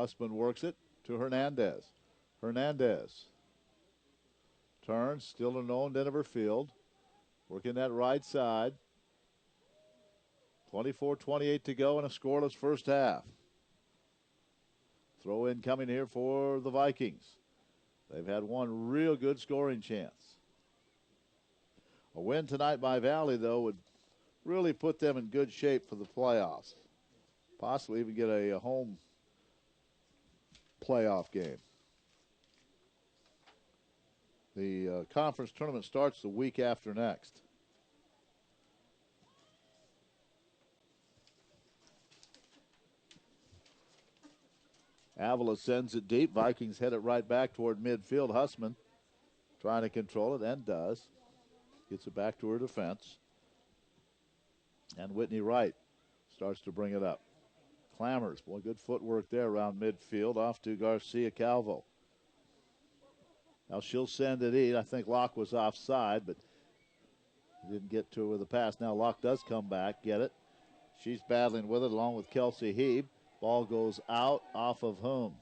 Husband works it to Hernandez. Hernandez turns, still a known end of her field. Working that right side. 24-28 to go in a scoreless first half. Throw in coming here for the Vikings. They've had one real good scoring chance. A win tonight by Valley, though, would really put them in good shape for the playoffs. Possibly even get a home playoff game. The conference tournament starts the week after next. Avila sends it deep. Vikings head it right back toward midfield. Hussman trying to control it, and does. Gets it back to her defense. And Whitney Wright starts to bring it up. Clammers, boy, good footwork there around midfield. Off to Garcia Calvo. Now she'll send it in. I think Locke was offside, but didn't get to her with the pass. Now Locke does come back, get it. She's battling with it along with Kelsey Heeb. Ball goes out off of whom?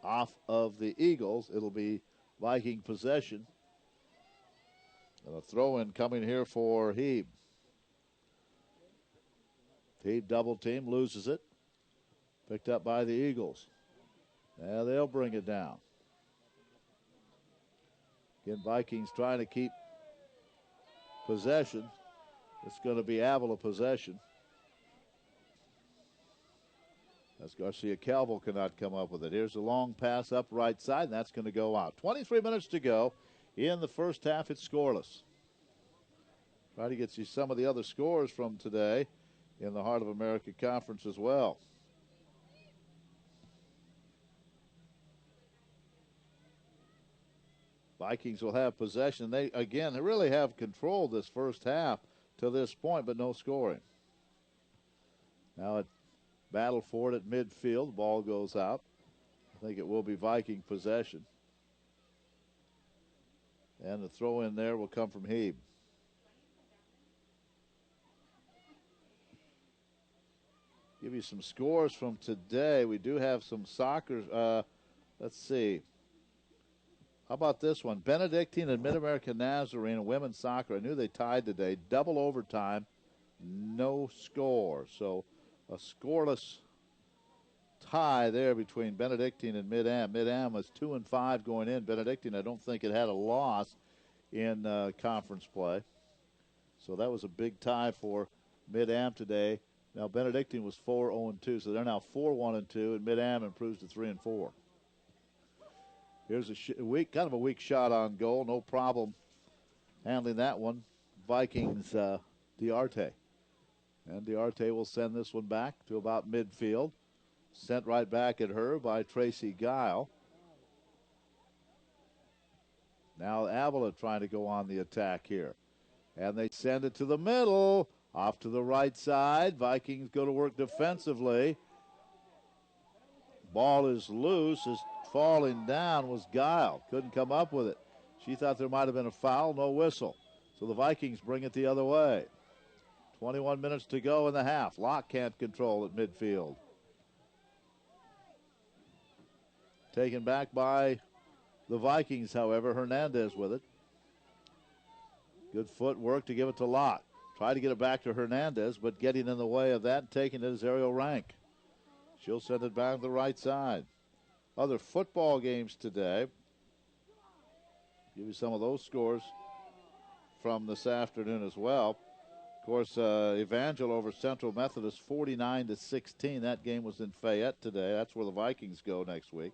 Off of the Eagles. It'll be Viking possession. And a throw-in coming here for Heeb. Heeb double team, loses it. Picked up by the Eagles. Now they'll bring it down. Again, Vikings trying to keep possession. It's going to be Avila possession. As Garcia Calvo cannot come up with it. Here's a long pass up right side, and that's going to go out. 23 minutes to go in the first half. It's scoreless. Try to get you some of the other scores from today in the Heart of America Conference as well. Vikings will have possession. They really have controlled this first half to this point, but no scoring. Now it battle for it at midfield. Ball goes out. I think it will be Viking possession. And the throw in there will come from Heeb. Give you some scores from today. We do have some soccer. Let's see. How about this one? Benedictine and Mid-American Nazarene women's soccer. I knew they tied today. Double overtime. No score. So a scoreless tie there between Benedictine and Mid-Am. Mid-Am was 2-5 going in. Benedictine, I don't think it had a loss in conference play. So that was a big tie for Mid-Am today. Now Benedictine was 4-0-2, so they're now 4-1-2, and Mid-Am improves to 3-4. Here's a kind of a weak shot on goal. No problem handling that one. Vikings, Diarte. And Diarte will send this one back to about midfield. Sent right back at her by Tracy Guile. Now Avila trying to go on the attack here. And they send it to the middle. Off to the right side. Vikings go to work defensively. Ball is loose. Is falling down was Guile. Couldn't come up with it. She thought there might have been a foul. No whistle. So the Vikings bring it the other way. 21 minutes to go in the half. Locke can't control at midfield. Taken back by the Vikings, however. Hernandez with it. Good footwork to give it to Locke. Try to get it back to Hernandez, but getting in the way of that and taking it is Ariel Rank. She'll send it back to the right side. Other football games today. Give you some of those scores from this afternoon as well. Of course, Evangel over Central Methodist 49-16. That game was in Fayette today. That's where the Vikings go next week.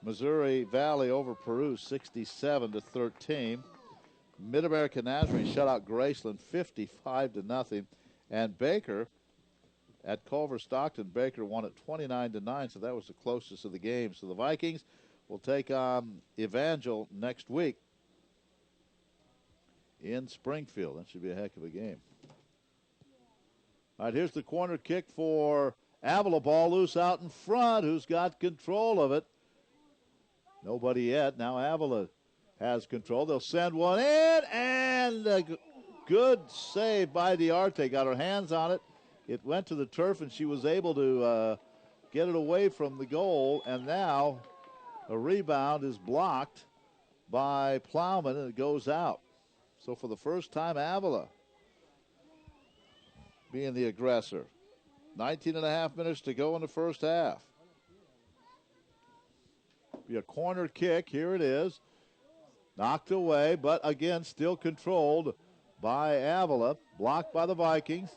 Missouri Valley over Peru 67-13. Mid-American Nazarene shut out Graceland 55-0. And Baker at Culver Stockton, Baker won it 29-9, so that was the closest of the game. So the Vikings will take on Evangel next week in Springfield. That should be a heck of a game. All right, here's the corner kick for Avila. Ball loose out in front. Who's got control of it? Nobody yet. Now Avila has control. They'll send one in, and a good save by Diarte. Got her hands on it. It went to the turf, and she was able to get it away from the goal, and now a rebound is blocked by Plowman, and it goes out. So for the first time, Avila being the aggressor. 19 and a half minutes to go in the first half. Be a corner kick. Here it is. Knocked away, but again, still controlled by Avila. Blocked by the Vikings.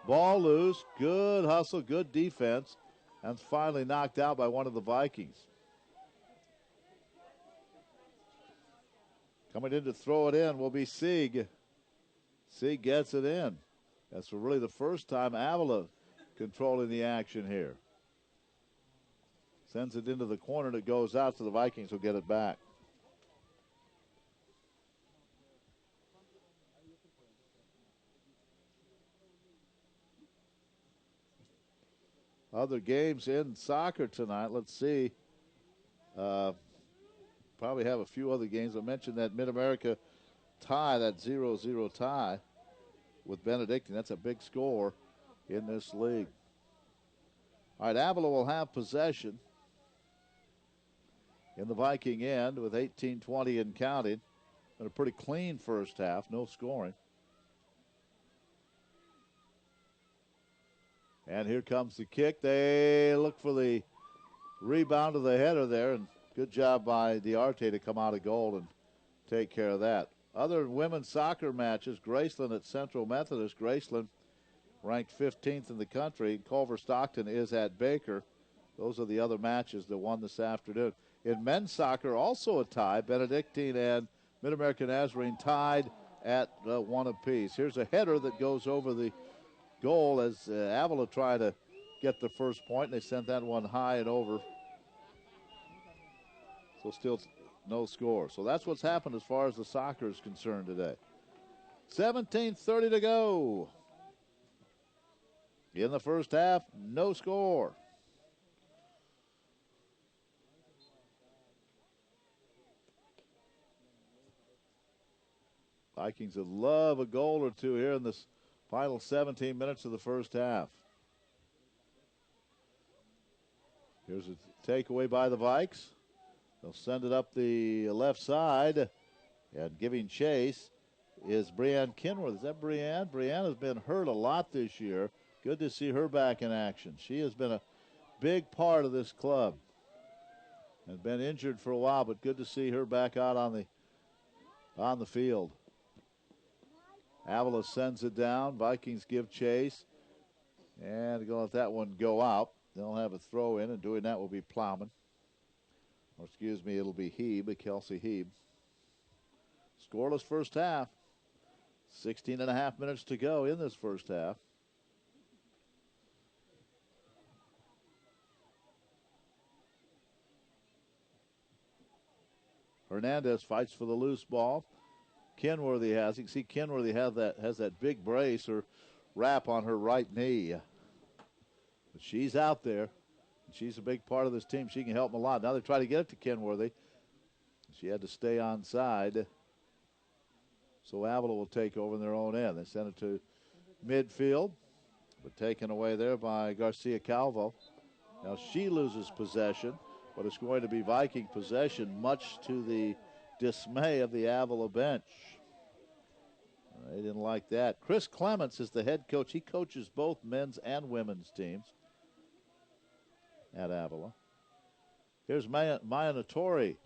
Ball loose. Good hustle, good defense. And finally knocked out by one of the Vikings. Coming in to throw it in will be Sieg. Sieg gets it in. That's really the first time Avila controlling the action here. Sends it into the corner and it goes out, so the Vikings will get it back. Other games in soccer tonight. Let's see. Probably have a few other games. I mentioned that Mid-America tie, that 0-0 tie with Benedictine. That's a big score in this league. All right, Avila will have possession in the Viking end with 18-20 and counting. And a pretty clean first half, no scoring. And here comes the kick. They look for the rebound of the header there, and good job by Diarte to come out of goal and take care of that. Other women's soccer matches, Graceland at Central Methodist. Graceland ranked 15th in the country. Culver Stockton is at Baker. Those are the other matches that won this afternoon. In men's soccer, also a tie. Benedictine and Mid-American Nazarene tied at 1 apiece. Here's a header that goes over the goal as Avila tried to get the first point, and they sent that one high and over. So still no score. So that's what's happened as far as the soccer is concerned today. 17:30 to go. In the first half, no score. Vikings would love a goal or two here in this final 17 minutes of the first half. Here's a takeaway by the Vikes. They'll send it up the left side, and giving chase is Brianne Kinworth. Is that Brianne? Brianne has been hurt a lot this year. Good to see her back in action. She has been a big part of this club and been injured for a while, but good to see her back out on the field. Avila sends it down. Vikings give chase, and they're going to let that one go out. They'll have a throw in, and doing that will be Plowman. Or excuse me, it'll be Hebe, Kelsey Hebe. Scoreless first half. 16 and a half minutes to go in this first half. Hernandez fights for the loose ball. Kenworthy has. You can see Kenworthy has that big brace or wrap on her right knee. But she's out there. She's a big part of this team. She can help them a lot. Now they try to get it to Kenworthy. She had to stay onside. So Avila will take over in their own end. They send it to midfield, but taken away there by Garcia Calvo. Now she loses possession, but it's going to be Viking possession, much to the dismay of the Avila bench. They didn't like that. Chris Clements is the head coach. He coaches both men's and women's teams at Avila. Here's Maya Notori,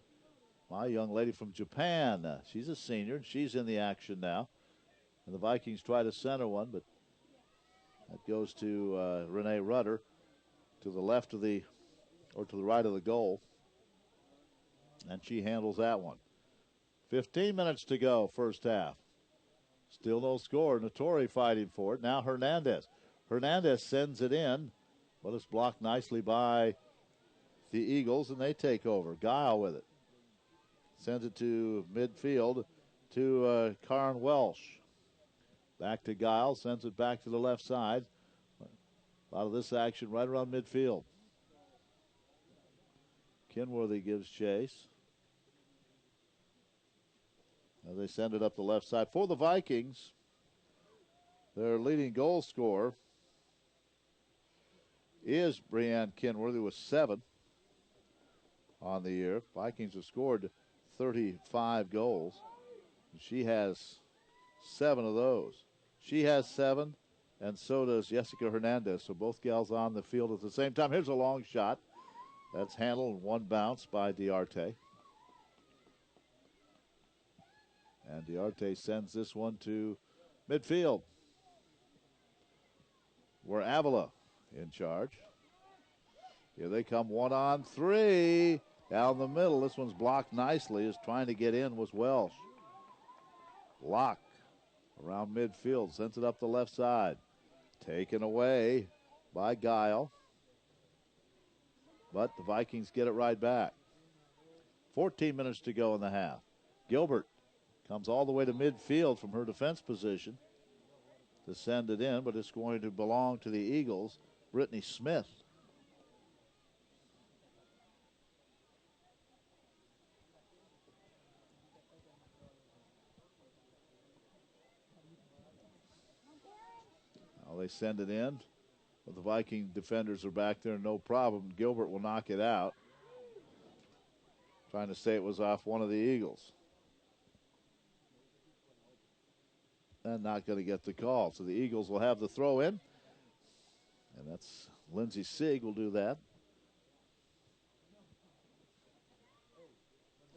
my young lady from Japan. She's a senior, and she's in the action now. And the Vikings try to center one, but that goes to Renee Rudder to the left of the, or to the right of the goal. And she handles that one. 15 minutes to go, first half. Still no score. Notori fighting for it. Now Hernandez. Hernandez sends it in, but it's blocked nicely by the Eagles, and they take over. Guile with it. Sends it to midfield to Karen Welsh. Back to Guile. Sends it back to the left side. A lot of this action right around midfield. Kenworthy gives chase. As they send it up the left side. For the Vikings, their leading goal scorer is Brianne Kenworthy with 7 on the year. Vikings have scored 35 goals. She has 7 of those. She has 7, and so does Jessica Hernandez. So both gals on the field at the same time. Here's a long shot. That's handled, one bounce by Diarte. And Diarte sends this one to midfield, where Avila in charge. Here they come, 1-on-3. Down the middle. This one's blocked nicely. Is trying to get in was Welsh. Locke around midfield. Sends it up the left side. Taken away by Guile. But the Vikings get it right back. 14 minutes to go in the half. Gilbert comes all the way to midfield from her defense position to send it in, but it's going to belong to the Eagles. Brittany Smith. Now they send it in, but the Viking defenders are back there, no problem. Gilbert will knock it out. Trying to say it was off one of the Eagles. And not going to get the call. So the Eagles will have the throw in. And that's Lindsey Sieg will do that.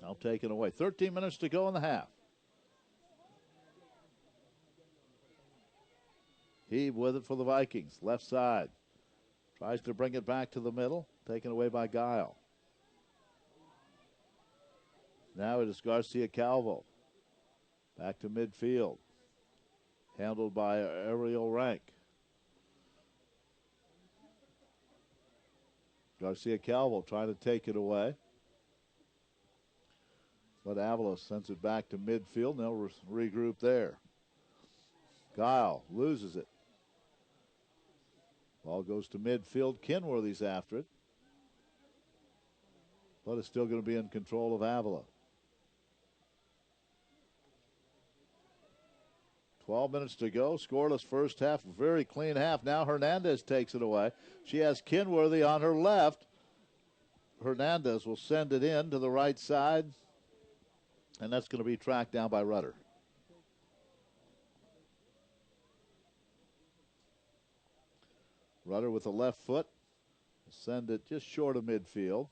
Now taken away. 13 minutes to go in the half. Heave with it for the Vikings. Left side. Tries to bring it back to the middle. Taken away by Guile. Now it is Garcia Calvo. Back to midfield. Handled by Ariel Rank. Garcia Calvo trying to take it away. But Avila sends it back to midfield. They'll regroup there. Guile loses it. Ball goes to midfield. Kenworthy's after it. But it's still going to be in control of Avila. 12 minutes to go. Scoreless first half. Very clean half. Now Hernandez takes it away. She has Kenworthy on her left. Hernandez will send it in to the right side. And that's going to be tracked down by Rudder. Rudder with the left foot. Send it just short of midfield.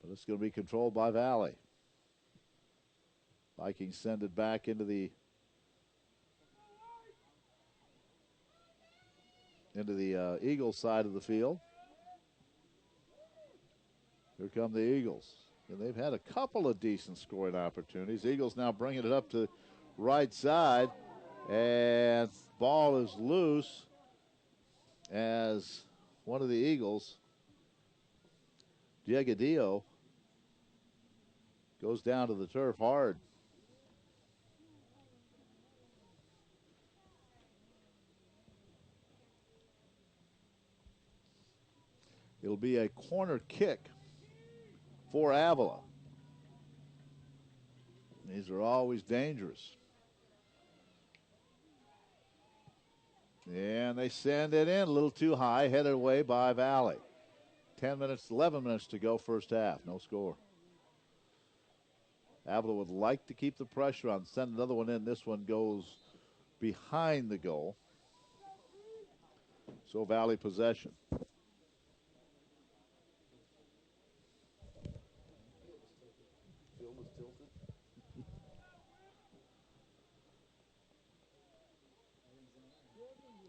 But it's going to be controlled by Valley. Vikings send it back into the Eagles side of the field. Here come the Eagles. And they've had a couple of decent scoring opportunities. Eagles now bringing it up to right side. And ball is loose as one of the Eagles, Diegadillo, goes down to the turf hard. It'll be a corner kick for Avila. These are always dangerous. And they send it in a little too high, headed away by Valley. 11 minutes to go first half, no score. Avila would like to keep the pressure on, send another one in. This one goes behind the goal. So Valley possession.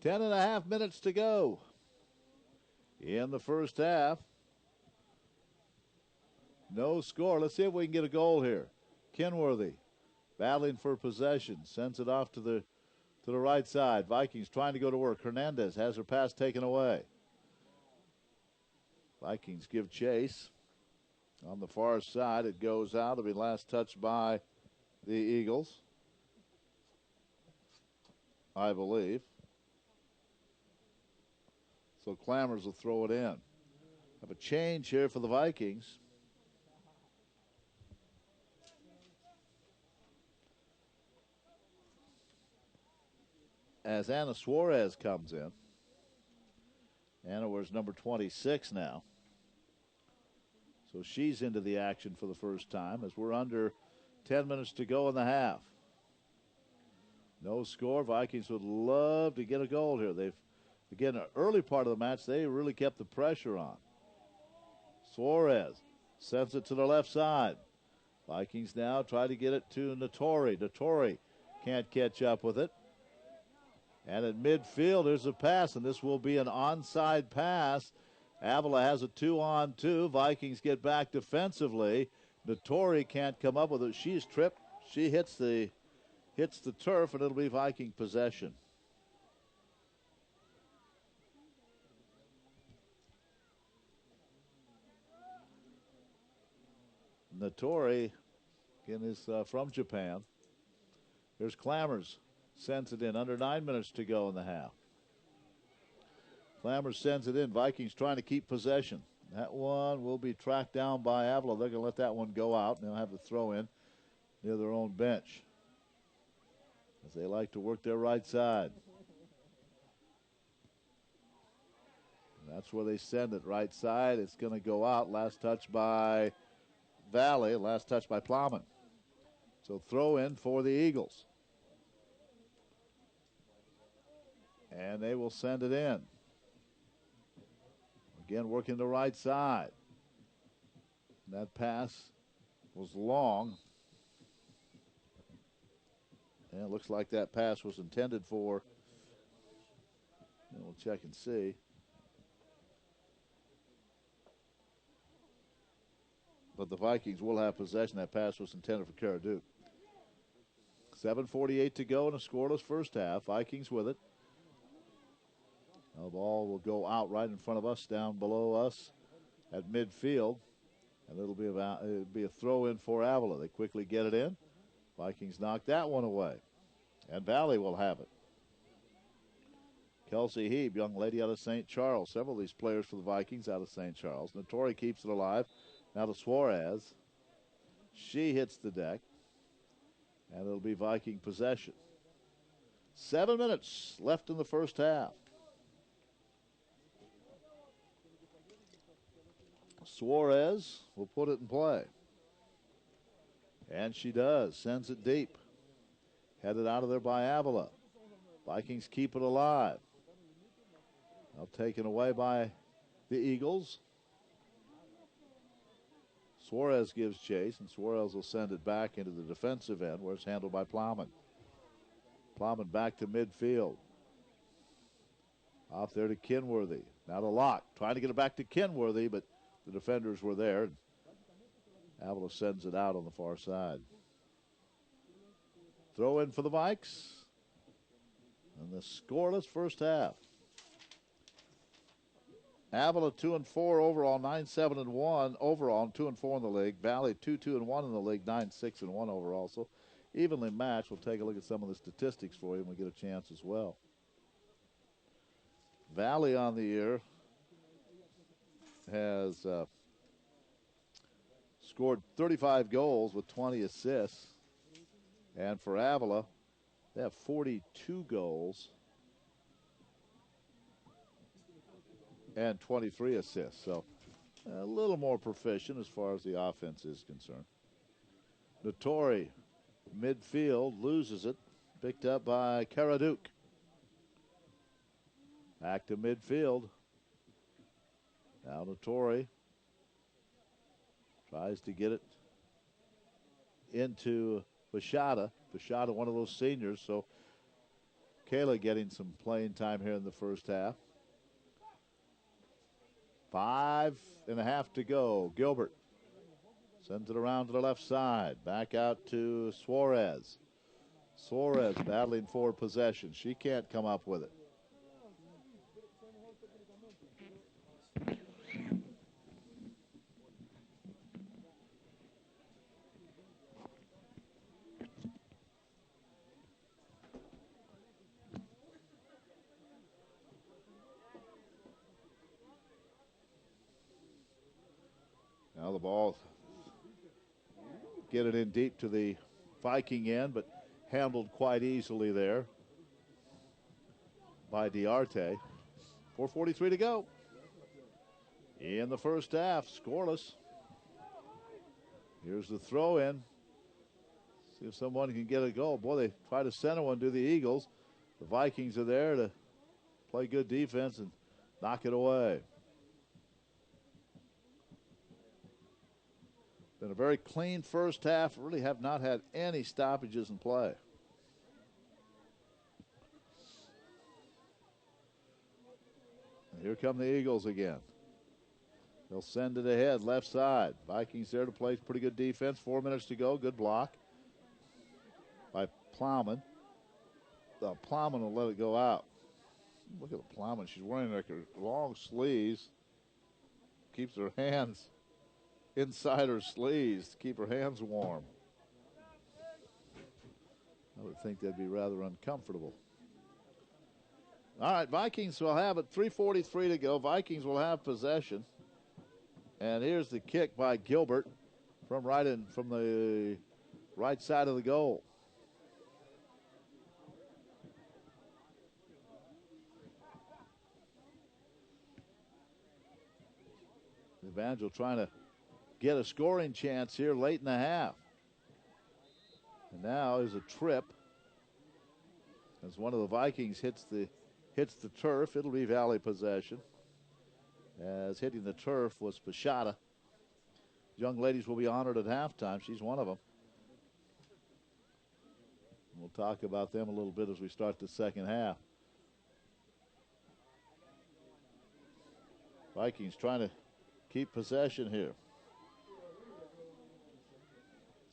Ten and a half minutes to go in the first half. No score. Let's see if we can get a goal here. Kenworthy battling for possession. Sends it off to the right side. Vikings trying to go to work. Hernandez has her pass taken away. Vikings give chase. On the far side, it goes out. It'll be last touched by the Eagles, I believe. So Clammers will throw it in. Have a change here for the Vikings. As Anna Suarez comes in. Anna wears number 26 now. So she's into the action for the first time as we're under 10 minutes to go in the half. No score. Vikings would love to get a goal here. They've, again, the early part of the match, they really kept the pressure on. Suarez sends it to the left side. Vikings now try to get it to Nattori. Nattori can't catch up with it. And at midfield, there's a pass, and this will be an onside pass. Avila has a 2-on-2. Vikings get back defensively. Nattori can't come up with it. She's tripped. She hits the turf, and it'll be Viking possession. Nattori, again, is from Japan. Here's Clammers. Sends it in. Under 9 minutes to go in the half. Clammers sends it in. Vikings trying to keep possession. That one will be tracked down by Avila. They're going to let that one go out. They'll have the throw in near their own bench, as they like to work their right side. And that's where they send it, right side. It's going to go out. Last touch by Valley. Last touch by Plowman. So throw in for the Eagles. And they will send it in. Again, working the right side. And that pass was long. And it looks like that pass was intended for, and we'll check and see. But the Vikings will have possession. That pass was intended for Karaduke. 7:48 to go in a scoreless first half. Vikings with it. Now the ball will go out right in front of us, down below us at midfield. And it'll be a throw in for Avila. They quickly get it in. Vikings knock that one away. And Valley will have it. Kelsey Heeb, young lady out of St. Charles. Several of these players for the Vikings out of St. Charles. Nattori keeps it alive. Now to Suarez. She hits the deck. And it'll be Viking possession. 7 minutes left in the first half. Suarez will put it in play. And she does. Sends it deep. Headed out of there by Avila. Vikings keep it alive. Now taken away by the Eagles. Suarez gives chase, and Suarez will send it back into the defensive end where it's handled by Plowman. Plowman back to midfield. Off there to Kenworthy. Now to Locke. Trying to get it back to Kenworthy, but the defenders were there. Avila sends it out on the far side. Throw in for the Vikes. And the scoreless first half. Avila 2-4 overall, 9-7-1 overall, 2-4 in the league. Valley 2-2-1 in the league, 9-6-1 overall. So evenly matched. We'll take a look at some of the statistics for you when we get a chance as well. Valley on the year has scored 35 goals with 20 assists. And for Avila, they have 42 goals and 23 assists. So a little more proficient as far as the offense is concerned. Nattori, midfield, loses it. Picked up by Karaduke. Back to midfield. Now Nattori tries to get it into Bashada. Bashada, one of those seniors. So Kayla getting some playing time here in the first half. 5.5 to go. Gilbert sends it around to the left side. Back out to Suarez. Suarez battling for possession. She can't come up with it. Now the ball, get it in deep to the Viking end, but handled quite easily there by Diarte. 4:43 to go. In the first half, scoreless. Here's the throw in. See if someone can get a goal. Boy, they try to center one to the Eagles. The Vikings are there to play good defense and knock it away. Been a very clean first half. Really have not had any stoppages in play. And here come the Eagles again. They'll send it ahead, left side. Vikings there to play pretty good defense. 4 minutes to go. Good block by Plowman. Plowman will let it go out. Look at the Plowman. She's wearing like her long sleeves. Keeps her hands inside her sleeves to keep her hands warm. I would think that'd be rather uncomfortable. All right, Vikings will have it. 3:43 to go. Vikings will have possession. And here's the kick by Gilbert from the right side of the goal. Evangel trying to get a scoring chance here late in the half. And now is a trip as one of the Vikings hits the turf. It'll be Valley possession, as hitting the turf was Pashada. Young ladies will be honored at halftime. She's one of them. We'll talk about them a little bit as we start the second half. Vikings trying to keep possession here.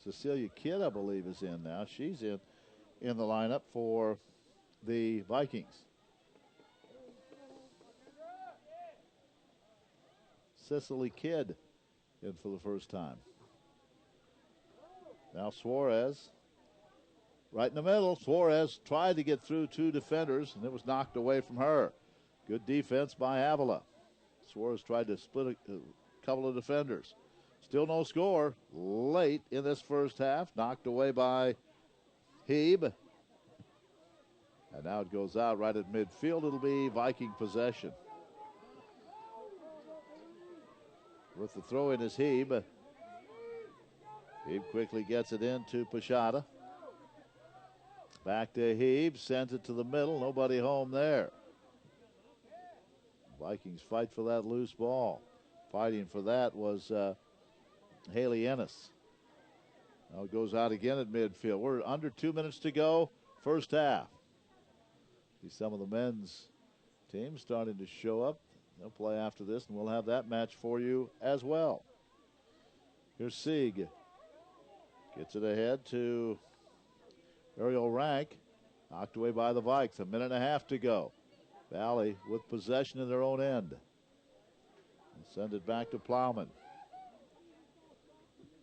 Cecilia Kidd, I believe, is in now. She's in the lineup for the Vikings. Cicely Kidd in for the first time. Now Suarez right in the middle. Suarez tried to get through two defenders, and it was knocked away from her. Good defense by Avila. Suarez tried to split a couple of defenders. Still no score late in this first half. Knocked away by Hebe. And now it goes out right at midfield. It'll be Viking possession. With the throw in is Hebe. Hebe quickly gets it into Pashada. Back to Hebe. Sends it to the middle. Nobody home there. Vikings fight for that loose ball. Fighting for that was Haley Ennis. Now it goes out again at midfield. We're under 2 minutes to go. First half. See some of the men's teams starting to show up. They'll play after this, and we'll have that match for you as well. Here's Sieg. Gets it ahead to Ariel Rank. Knocked away by the Vikes. 1.5 minutes to go. Valley with possession in their own end. And send it back to Plowman.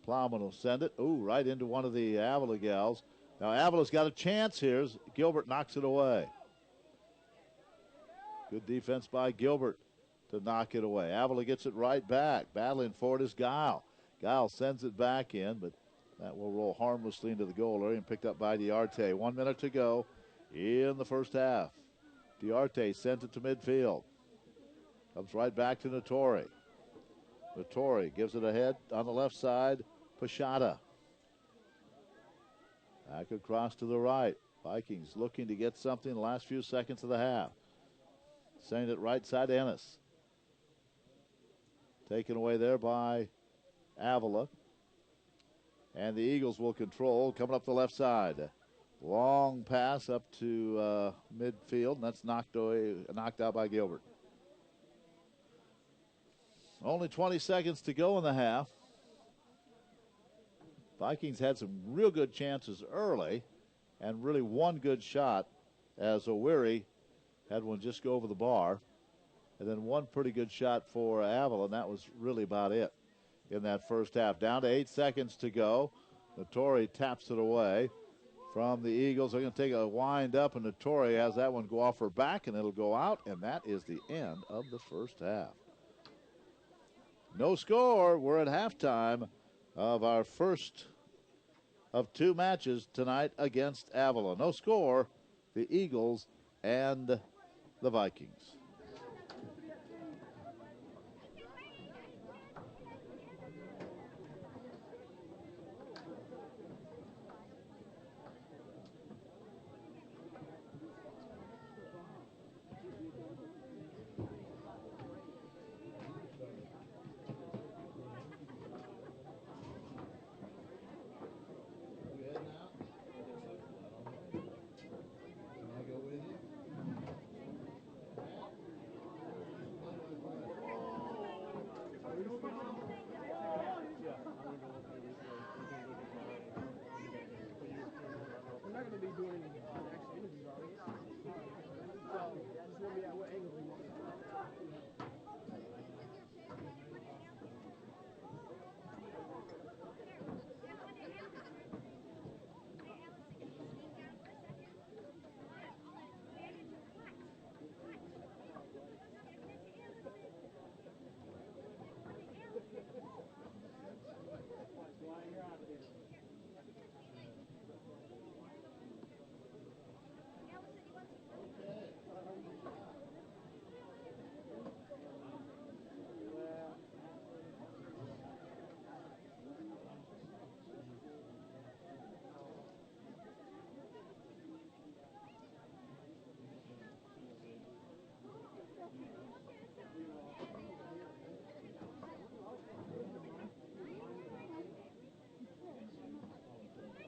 Plowman will send it. Ooh, right into one of the Avila gals. Now Avila's got a chance here. Gilbert knocks it away. Good defense by Gilbert to knock it away. Avila gets it right back. Battling for it is Guile. Guile sends it back in, but that will roll harmlessly into the goal area and picked up by Diarte. 1 minute to go in the first half. Diarte sends it to midfield. Comes right back to Notori. Notori gives it ahead on the left side. Pashada. Back across to the right. Vikings looking to get something in the last few seconds of the half. Sending it right side to Ennis. Taken away there by Avila. And the Eagles will control. Coming up the left side. Long pass up to midfield, and that's knocked out by Gilbert. Only 20 seconds to go in the half. Vikings had some real good chances early, and really one good shot as O'Weary had one just go over the bar. And then one pretty good shot for Avila, and that was really about it in that first half. Down to 8 seconds to go. Notori taps it away from the Eagles. They're going to take a wind up, and Notori has that one go off her back, and it'll go out, and that is the end of the first half. No score. We're at halftime of our first of two matches tonight against Avila. No score, the Eagles and the Vikings.